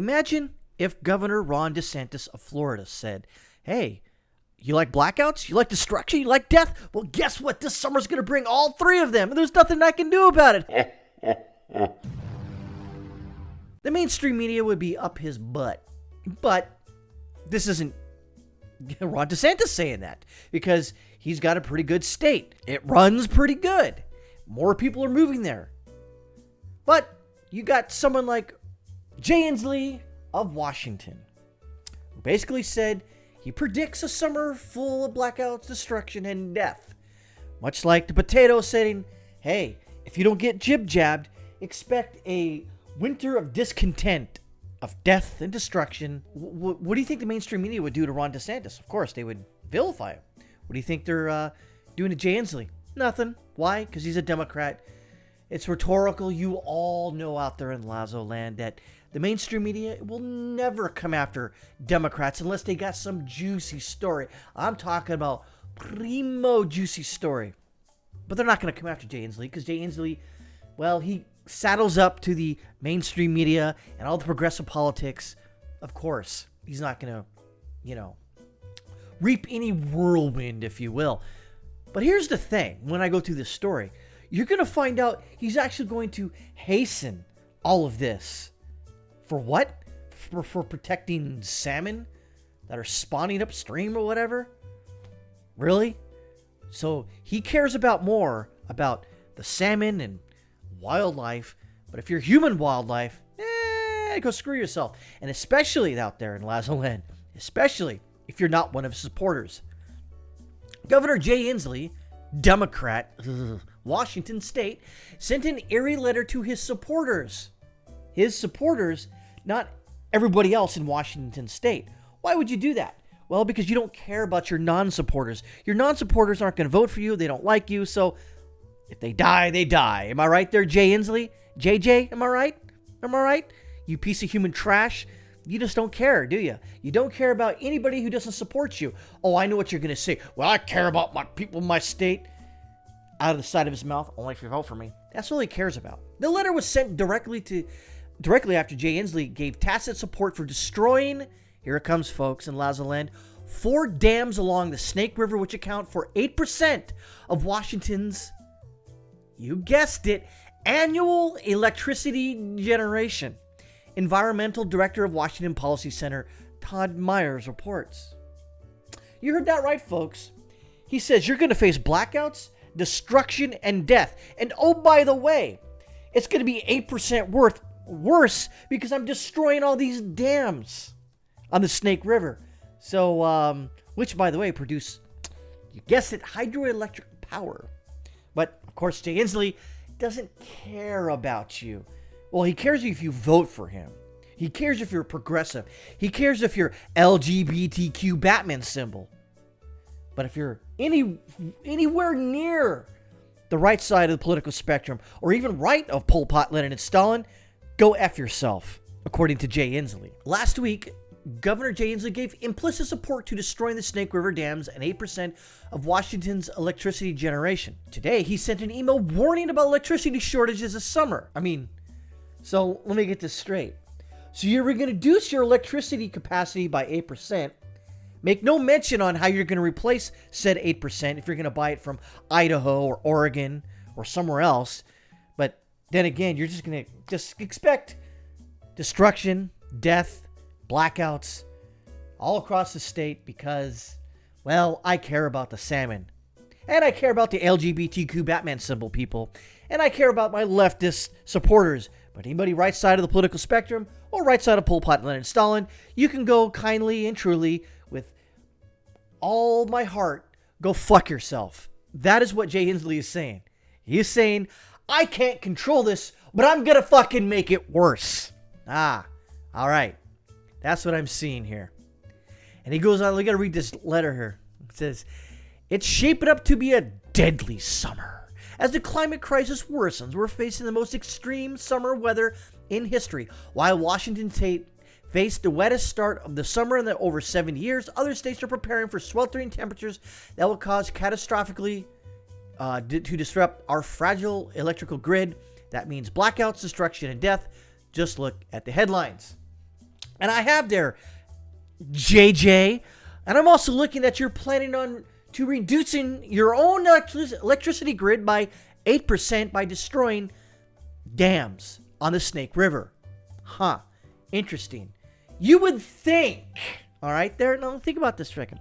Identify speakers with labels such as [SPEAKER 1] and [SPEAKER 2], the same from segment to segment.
[SPEAKER 1] Imagine if Governor Ron DeSantis of Florida said, hey, you like blackouts? You like destruction? You like death? Well, guess what? This summer's going to bring all three of them, and there's nothing I can do about it. The mainstream media would be up his butt. But this isn't Ron DeSantis saying that, because he's got a pretty good state. It runs pretty good. More people are moving there. But you got someone like Jay Inslee of Washington, who basically said he predicts a summer full of blackouts, destruction, and death. Much like the potato saying, hey, if you don't get jib-jabbed, expect a winter of discontent, of death and destruction. What do you think the mainstream media would do to Ron DeSantis? Of course, they would vilify him. What do you think they're doing to Jay Inslee? Nothing. Why? Because he's a Democrat. It's rhetorical. You all know out there in Lazo land that the mainstream media will never come after Democrats unless they got some juicy story. I'm talking about primo juicy story. But they're not going to come after Jay Inslee because Jay Inslee, well, he saddles up to the mainstream media and all the progressive politics. Of course, he's not going to, reap any whirlwind, if you will. But here's the thing. When I go through this story, you're going to find out he's actually going to hasten all of this. For what? For protecting salmon that are spawning upstream or whatever? Really? So he cares about more about the salmon and wildlife, but if you're human wildlife, go screw yourself. And especially out there in Lazo land, especially if you're not one of his supporters. Governor Jay Inslee, Democrat, Washington State, sent an eerie letter to his supporters. His supporters, not everybody else in Washington State. Why would you do that? Well, because you don't care about your non-supporters. Your non-supporters aren't going to vote for you. They don't like you. So if they die, they die. Am I right there, Jay Inslee? JJ, am I right? Am I right? You piece of human trash. You just don't care, do you? You don't care about anybody who doesn't support you. Oh, I know what you're going to say. Well, I care about my people in my state. Out of the side of his mouth, only if you vote for me. That's all he cares about. The letter was sent directly after Jay Inslee gave tacit support for destroying, here it comes, folks, in Lazo land, 4 dams along the Snake River, which account for 8% of Washington's, you guessed it, annual electricity generation. Environmental Director of Washington Policy Center, Todd Myers, reports. You heard that right, folks. He says you're going to face blackouts, destruction, and death. And oh, by the way, it's going to be 8% worse because I'm destroying all these dams on the Snake River. So, which, by the way, produce, you guessed it, hydroelectric power. But, of course, Jay Inslee doesn't care about you. Well, he cares if you vote for him. He cares if you're progressive. He cares if you're LGBTQ Batman symbol. But if you're anywhere near the right side of the political spectrum, or even right of Pol Pot, Lenin, and Stalin, go F yourself, according to Jay Inslee. Last week, Governor Jay Inslee gave implicit support to destroying the Snake River dams and 8% of Washington's electricity generation. Today, he sent an email warning about electricity shortages this summer. So let me get this straight. So you're going to reduce your electricity capacity by 8%. Make no mention on how you're going to replace said 8% if you're going to buy it from Idaho or Oregon or somewhere else. But then again, you're just going to expect destruction, death, blackouts all across the state because, well, I care about the salmon. And I care about the LGBTQ Batman symbol people. And I care about my leftist supporters. But anybody right side of the political spectrum or right side of Pol Pot, Lenin, and Stalin, you can go kindly and truly with all my heart, go fuck yourself. That is what Jay Inslee is saying. He is saying, I can't control this, but I'm going to fucking make it worse. All right. That's what I'm seeing here. And he goes on, we got to read this letter here. It says, it's shaping up to be a deadly summer. As the climate crisis worsens, we're facing the most extreme summer weather in history. While Washington State faced the wettest start of the summer in over 70 years, other states are preparing for sweltering temperatures that will cause catastrophically to disrupt our fragile electrical grid. That means blackouts, destruction, and death. Just look at the headlines. And I have there, JJ. And I'm also looking that you're planning on to reducing your own electricity grid by 8% by destroying dams on the Snake River. Huh. Interesting. You would think, all right, there, now think about this for a second.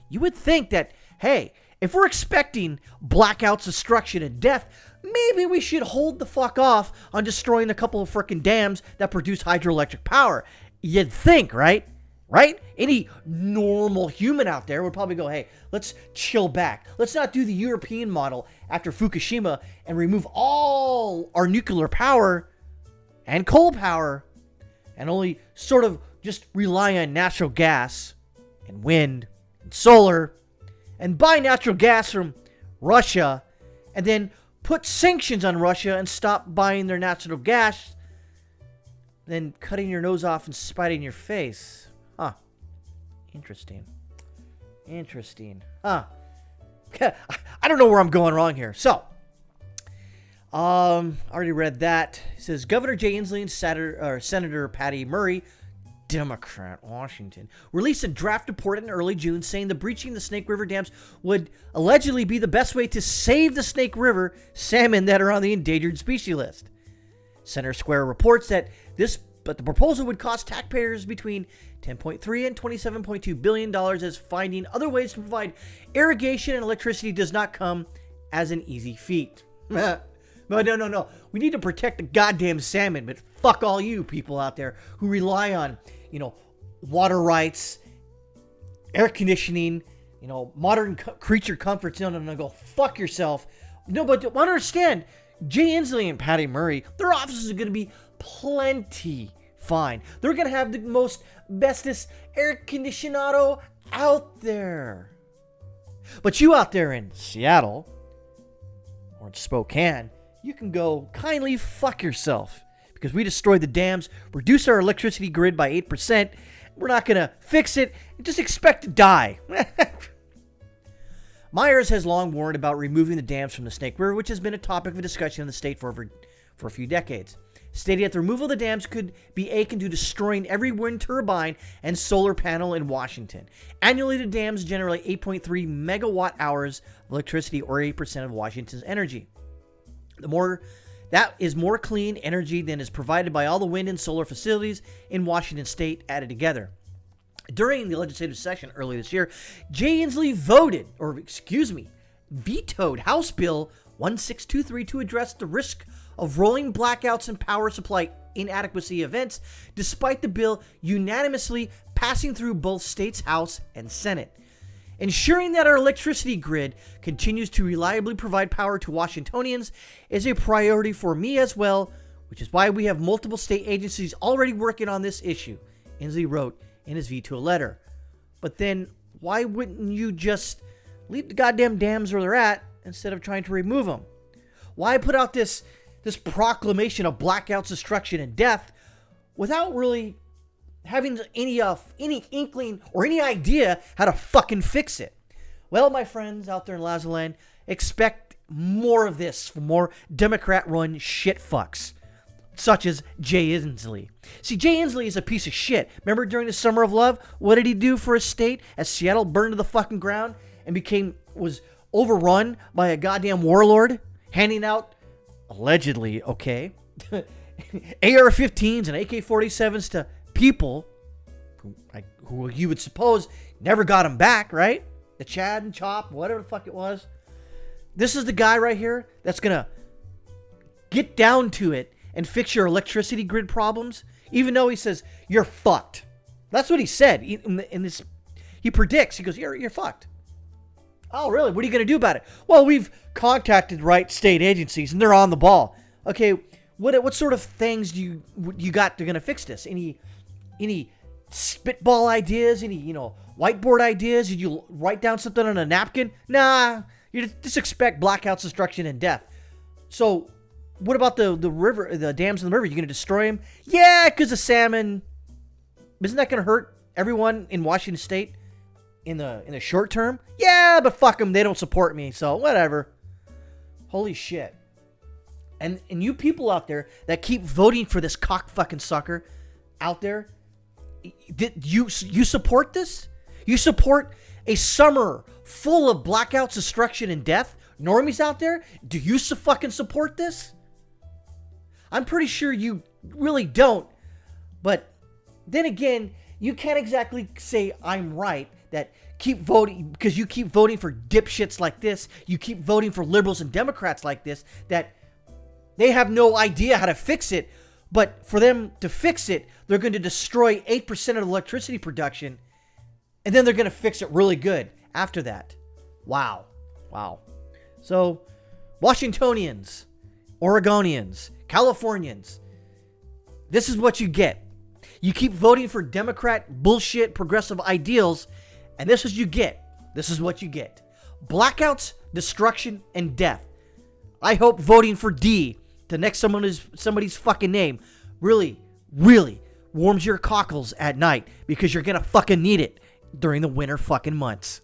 [SPEAKER 1] You would think that, hey, if we're expecting blackouts, destruction, and death, maybe we should hold the fuck off on destroying a couple of frickin' dams that produce hydroelectric power. You'd think, right? Right? Any normal human out there would probably go, hey, let's chill back. Let's not do the European model after Fukushima and remove all our nuclear power and coal power and only sort of just rely on natural gas and wind and solar and buy natural gas from Russia and then put sanctions on Russia and stop buying their natural gas, then cutting your nose off and spiting your face. Huh. Interesting. Huh. I don't know where I'm going wrong here. So, already read that. It says Governor Jay Inslee and Senator Patty Murray, Democrat, Washington, released a draft report in early June saying the breaching the Snake River dams would allegedly be the best way to save the Snake River salmon that are on the endangered species list. Center Square reports that the proposal would cost taxpayers between $10.3 and $27.2 billion, as finding other ways to provide irrigation and electricity does not come as an easy feat. No. We need to protect the goddamn salmon, but fuck all you people out there who rely on, water rights, air conditioning, modern creature comforts. No, go fuck yourself. No, but understand, Jay Inslee and Patty Murray, their offices are going to be plenty fine. They're going to have the most bestest air conditionado out there. But you out there in Seattle or in Spokane, you can go kindly fuck yourself because we destroyed the dams, reduced our electricity grid by 8%. We're not going to fix it. Just expect to die. Myers has long warned about removing the dams from the Snake River, which has been a topic of discussion in the state for a few decades, stating that the removal of the dams could be akin to destroying every wind turbine and solar panel in Washington. Annually, the dams generate 8.3 megawatt hours of electricity, or 8% of Washington's energy. That is more clean energy than is provided by all the wind and solar facilities in Washington state added together. During the legislative session early this year, Jay Inslee vetoed House Bill 1623 to address the risk of rolling blackouts and power supply inadequacy events, despite the bill unanimously passing through both states' House and Senate. Ensuring that our electricity grid continues to reliably provide power to Washingtonians is a priority for me as well, which is why we have multiple state agencies already working on this issue, Inslee wrote in his veto letter. But then, why wouldn't you just leave the goddamn dams where they're at instead of trying to remove them? Why put out this proclamation of blackouts, destruction, and death without really having any inkling or any idea how to fucking fix it? Well, my friends out there in Lazaland, expect more of this from more Democrat-run shit fucks, such as Jay Inslee. See, Jay Inslee is a piece of shit. Remember during the Summer of Love, what did he do for his state as Seattle burned to the fucking ground and was overrun by a goddamn warlord, handing out, allegedly, AR-15s and AK-47s to people who you would suppose never got them back, right? The Chad and Chop, whatever the fuck it was. This is the guy right here that's gonna get down to it and fix your electricity grid problems, even though he says you're fucked. That's what he said in this. He predicts. He goes, "You're fucked." Oh, really? What are you gonna do about it? Well, we've contacted right state agencies and they're on the ball. Okay, what sort of things do you got to gonna fix this? Any spitball ideas? Any whiteboard ideas? Did you write down something on a napkin? Nah, you just expect blackouts, destruction, and death. So, what about the river, the dams in the river? You gonna destroy them? Yeah, because the salmon. Isn't that gonna hurt everyone in Washington State in the short term? Yeah, but fuck them. They don't support me, so whatever. Holy shit. And you people out there that keep voting for this cock fucking sucker out there, You support this? You support a summer full of blackouts, destruction, and death? Normies out there, do you fucking support this? I'm pretty sure you really don't. But then again, you can't exactly say I'm right that keep voting because you keep voting for dipshits like this. You keep voting for liberals and Democrats like this that they have no idea how to fix it. But for them to fix it, they're going to destroy 8% of the electricity production. And then they're going to fix it really good after that. Wow. So, Washingtonians, Oregonians, Californians, this is what you get. You keep voting for Democrat bullshit progressive ideals, and this is what you get. This is what you get. Blackouts, destruction, and death. I hope voting for D to next somebody's fucking name really, really warms your cockles at night because you're gonna fucking need it during the winter fucking months.